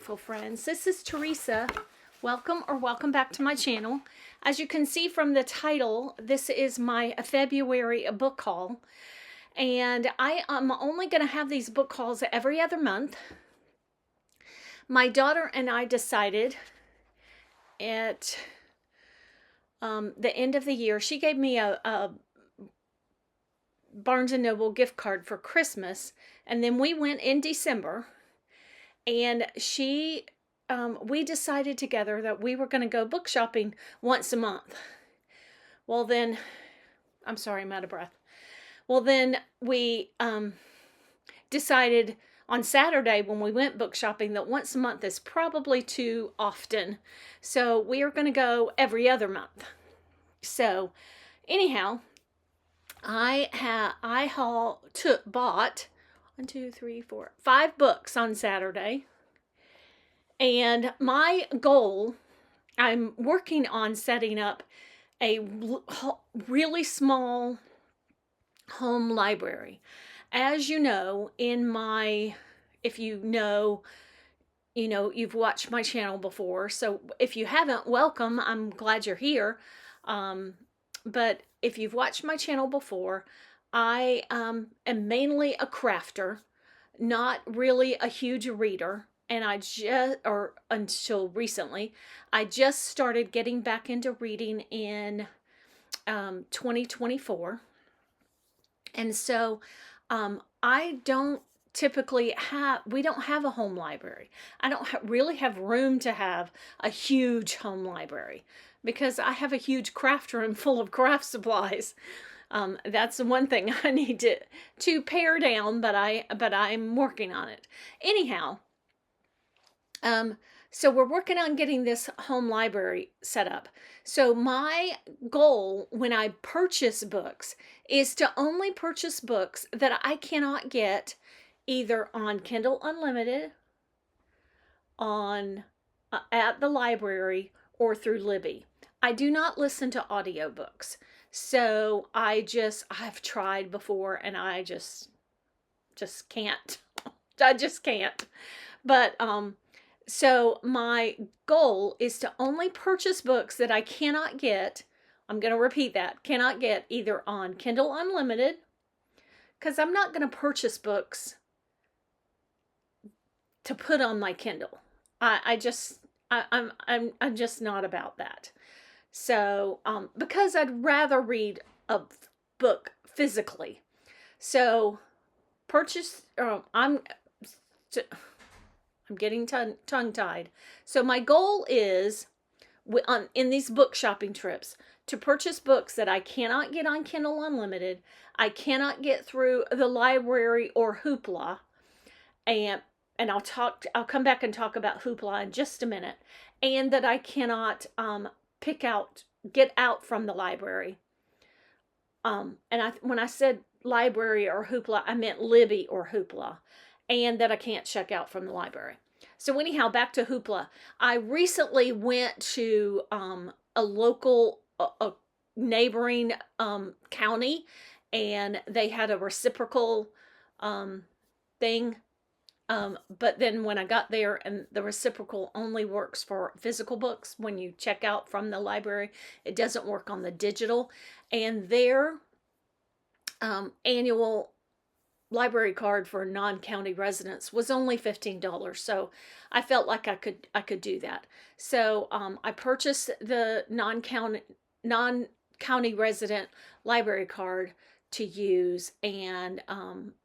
wonderful friends. This is Teresa. Welcome back to my channel. As you can see from the title, this is my February book haul. And I am only going to have these book hauls every other month. My daughter and I decided at the end of the year, she gave me a Barnes & Noble gift card for Christmas. And then we went in December. And we decided together that we were going to go book shopping once a month. Well, then, I'm sorry, I'm out of breath. Well, then we decided on Saturday when we went book shopping that once a month is probably too often. So we are going to go every other month. So anyhow, I bought 5 books on Saturday. And my goal, I'm working on setting up a really small home library. As you know, if you know, you've watched my channel before. So if you haven't, welcome. I'm glad you're here. But if you've watched my channel before, I am mainly a crafter, not really a huge reader. And until recently, I just started getting back into reading in 2024. And so I don't typically we don't have a home library. I don't really have room to have a huge home library because I have a huge craft room full of craft supplies. That's the one thing I need to pare down, but I'm working on it. Anyhow, so we're working on getting this home library set up. So my goal when I purchase books is to only purchase books that I cannot get either on Kindle Unlimited, at the library, or through Libby. I do not listen to audiobooks. So I've tried before and I just can't. I just can't. But so my goal is to only purchase books that I cannot get. I'm going to repeat that. Cannot get either on Kindle Unlimited, because I'm not going to purchase books to put on my Kindle. I'm just not about that. So because I'd rather read a book physically. So I'm getting tongue-tied. So my goal is, in these book shopping trips, to purchase books that I cannot get on Kindle Unlimited, I cannot get through the library or Hoopla, and I'll come back and talk about Hoopla in just a minute, and that I cannot get out from the library. When I said library or Hoopla, I meant Libby or Hoopla. And that I can't check out from the library. So anyhow, back to Hoopla. I recently went to a local, neighboring county, and they had a reciprocal thing. But then when I got there, and the reciprocal only works for physical books when you check out from the library, it doesn't work on the digital. And their annual library card for non-county residents was only $15, so I felt like I could do that. So I purchased the non-county resident library card to use, and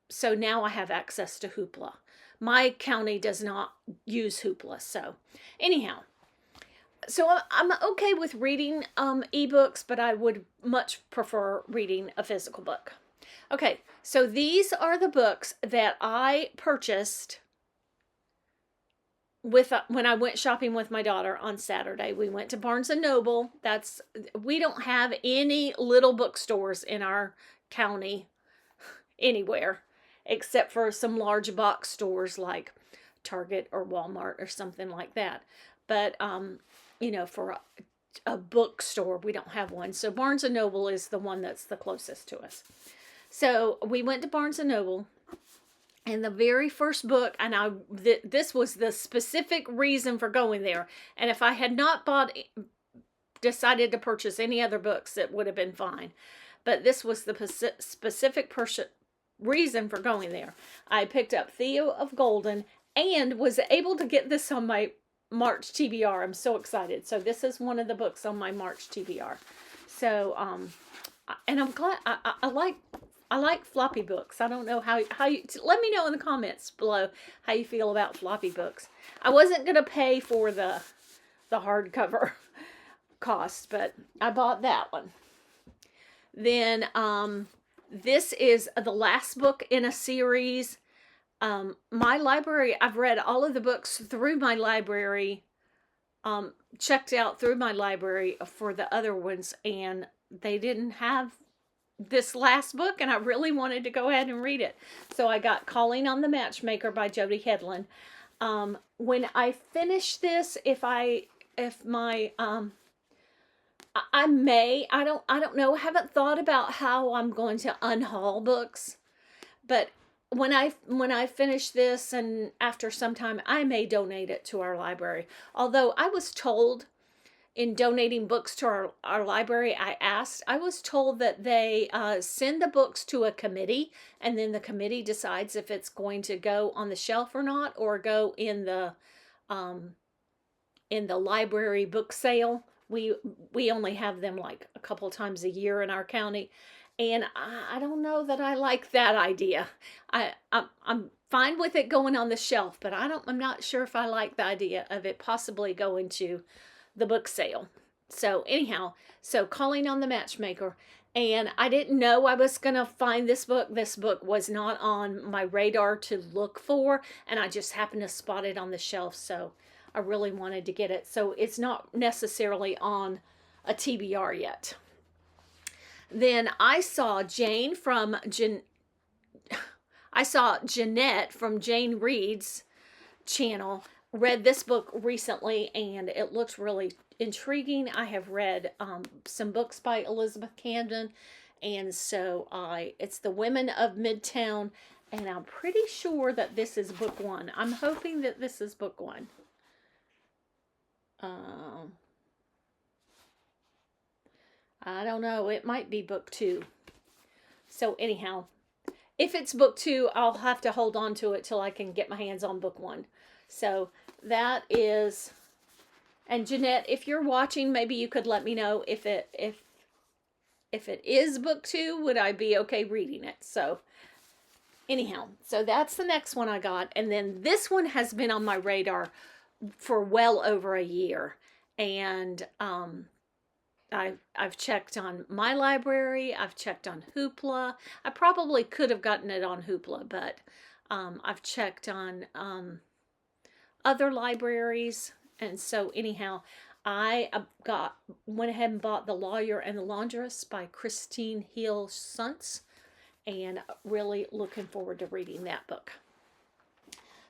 so now I have access to Hoopla. My county does not use Hoopla, so anyhow. So I'm okay with reading ebooks, but I would much prefer reading a physical book. Okay, so these are the books that I purchased when I went shopping with my daughter on Saturday. We went to Barnes & Noble. We don't have any little bookstores in our county anywhere, except for some large box stores like Target or Walmart or something like that. But, for a bookstore, we don't have one. So Barnes & Noble is the one that's the closest to us. So we went to Barnes & Noble, And the very first book, and this was the specific reason for going there. And if I had not decided to purchase any other books, it would have been fine. But this was the specific reason for going there. I picked up Theo of Golden and was able to get this on my March TBR. I'm so excited. So this is one of the books on my March TBR. So, and I'm glad, I like floppy books. I don't know how you, let me know in the comments below how you feel about floppy books. I wasn't going to pay for the hardcover cost, but I bought that one. Then, this is the last book in a series. My library, I've read all of the books through my library, checked out through my library for the other ones, and they didn't have this last book, and I really wanted to go ahead and read it. So I got Calling on the Matchmaker by Jody Hedlund. When I finish this, I don't know, I haven't thought about how I'm going to unhaul books, but when I finish this and after some time, I may donate it to our library. Although I was told in donating books to our library, I was told that they send the books to a committee, and then the committee decides if it's going to go on the shelf or not, or go in the library book sale. We only have them like a couple times a year in our county, and I don't know that I like that idea. I'm fine with it going on the shelf, but I'm not sure if I like the idea of it possibly going to the book sale. So anyhow, so Calling on the Matchmaker, and I didn't know I was going to find this book. This book was not on my radar to look for, and I just happened to spot it on the shelf, so I really wanted to get it. So it's not necessarily on a TBR yet. Then I saw Jeanette from Jane Reed's channel, read this book recently, and it looks really intriguing. I have read some books by Elizabeth Camden, and so it's The Women of Midtown, and I'm pretty sure that this is book 1. I'm hoping that this is book 1. I don't know. It might be book 2. So anyhow, if it's book 2, I'll have to hold on to it till I can get my hands on book 1. So that is, and Jeanette, if you're watching, maybe you could let me know if it is book 2, would I be okay reading it? So anyhow, so that's the next one I got. And then this one has been on my radar for well over a year. And I've checked on my library. I've checked on Hoopla. I probably could have gotten it on Hoopla, but I've checked on other libraries. And so anyhow, I went ahead and bought The Lawyer and the Laundress by Christine Hill Suntz, and really looking forward to reading that book.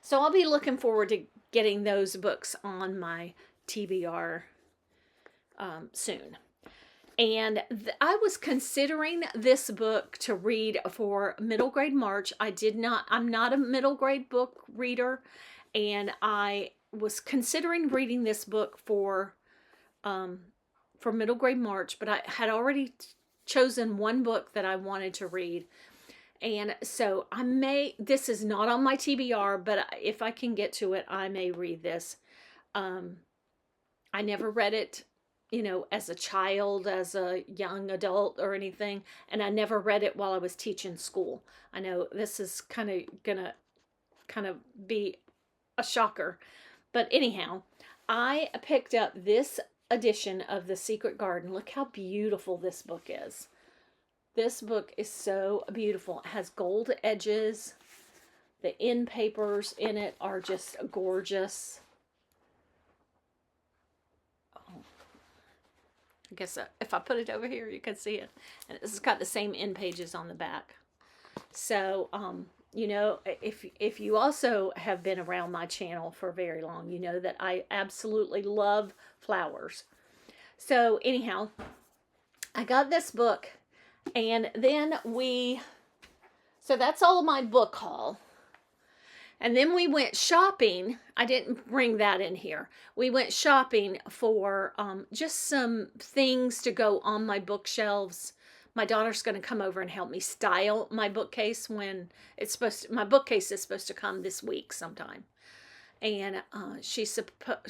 So I'll be looking forward to getting those books on my TBR soon. And I was considering this book to read for middle grade March. I'm not a middle grade book reader, and I was considering reading this book for middle grade March, but I had already chosen one book that I wanted to read. And so this is not on my TBR, but if I can get to it, I may read this. I never read it, as a child, as a young adult or anything. And I never read it while I was teaching school. I know this is gonna be a shocker. But anyhow, I picked up this edition of The Secret Garden. Look how beautiful this book is. This book is so beautiful. It has gold edges. The end papers in it are just gorgeous. Oh, I guess if I put it over here, you can see it. And it's got the same end pages on the back. So, if you also have been around my channel for very long, you know that I absolutely love flowers. So anyhow, I got this book. And then so that's all of my book haul. And then we went shopping. I didn't bring that in here. We went shopping for just some things to go on my bookshelves. My daughter's going to come over and help me style my bookcase when it's supposed to, my bookcase is supposed to come this week sometime. And she's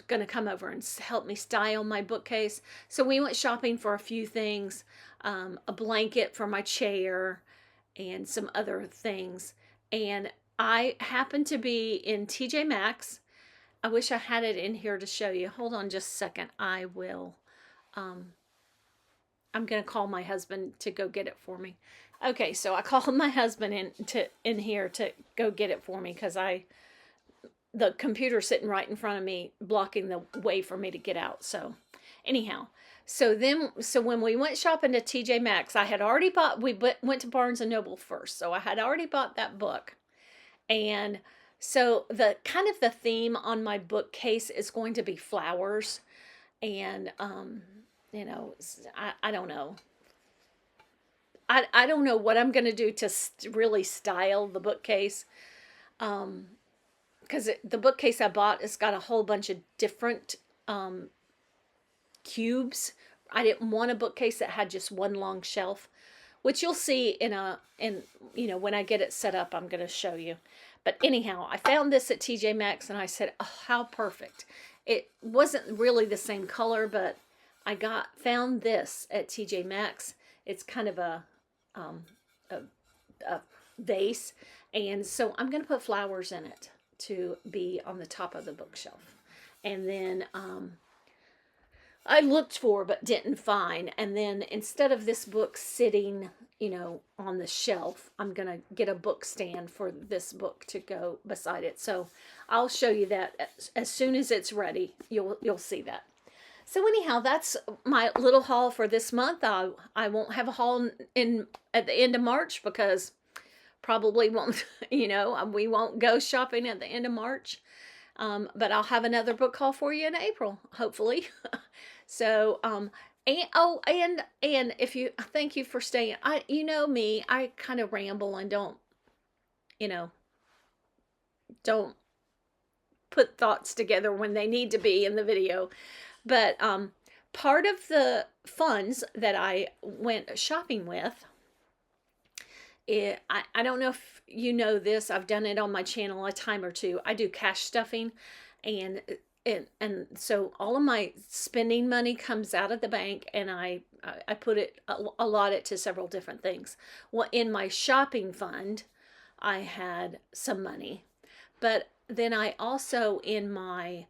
going to come over and help me style my bookcase. So we went shopping for a few things, a blanket for my chair and some other things. And I happened to be in TJ Maxx. I wish I had it in here to show you. Hold on just a second. I will, I'm going to call my husband to go get it for me. Okay, so I called my husband in here to go get it for me because the computer's sitting right in front of me, blocking the way for me to get out. So anyhow, so when we went shopping to TJ Maxx, I had already bought, we went to Barnes and Noble first. So I had already bought that book. And so the kind of the theme on my bookcase is going to be flowers. And, you know, I don't know. I don't know what I'm going to do to really style the bookcase. Because the bookcase I bought has got a whole bunch of different cubes. I didn't want a bookcase that had just one long shelf, which you'll see in you know, when I get it set up, I'm going to show you. But anyhow, I found this at TJ Maxx and I said, oh, how perfect. It wasn't really the same color, but I found this at TJ Maxx. It's kind of a vase. And so I'm going to put flowers in it to be on the top of the bookshelf. And then I looked for but didn't find. And then instead of this book sitting, you know, on the shelf, I'm going to get a book stand for this book to go beside it. So I'll show you that as soon as it's ready. You'll see that. So anyhow, that's my little haul for this month. I won't have a haul at the end of March because probably won't, you know, we won't go shopping at the end of March. But I'll have another book haul for you in April, hopefully. So, and if you, thank you for staying. You know me, I kind of ramble and don't put thoughts together when they need to be in the video. But, part of the funds that I went shopping with, I don't know if you know this. I've done it on my channel a time or two. I do cash stuffing, and so all of my spending money comes out of the bank, and I put it, allot it to several different things. Well, in my shopping fund, I had some money, but then I also in my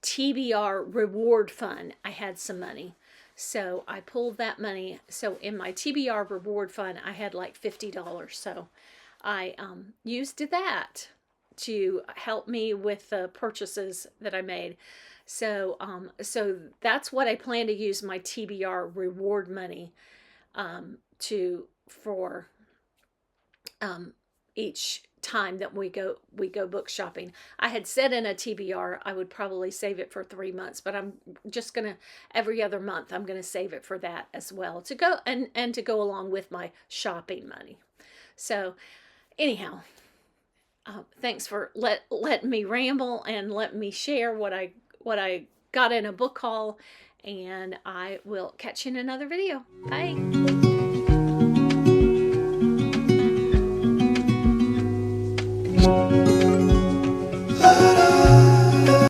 TBR reward fund, I had some money. So I pulled that money. So in my TBR reward fund, I had like $50. So I used that to help me with the purchases that I made. So so that's what I plan to use my TBR reward money for each time that we go book shopping. I had said in a TBR I would probably save it for 3 months, but I'm just gonna every other month I'm gonna save it for that as well to go and to go along with my shopping money. So anyhow, thanks for letting me ramble and let me share what I got in a book haul, and I will catch you in another video. Bye.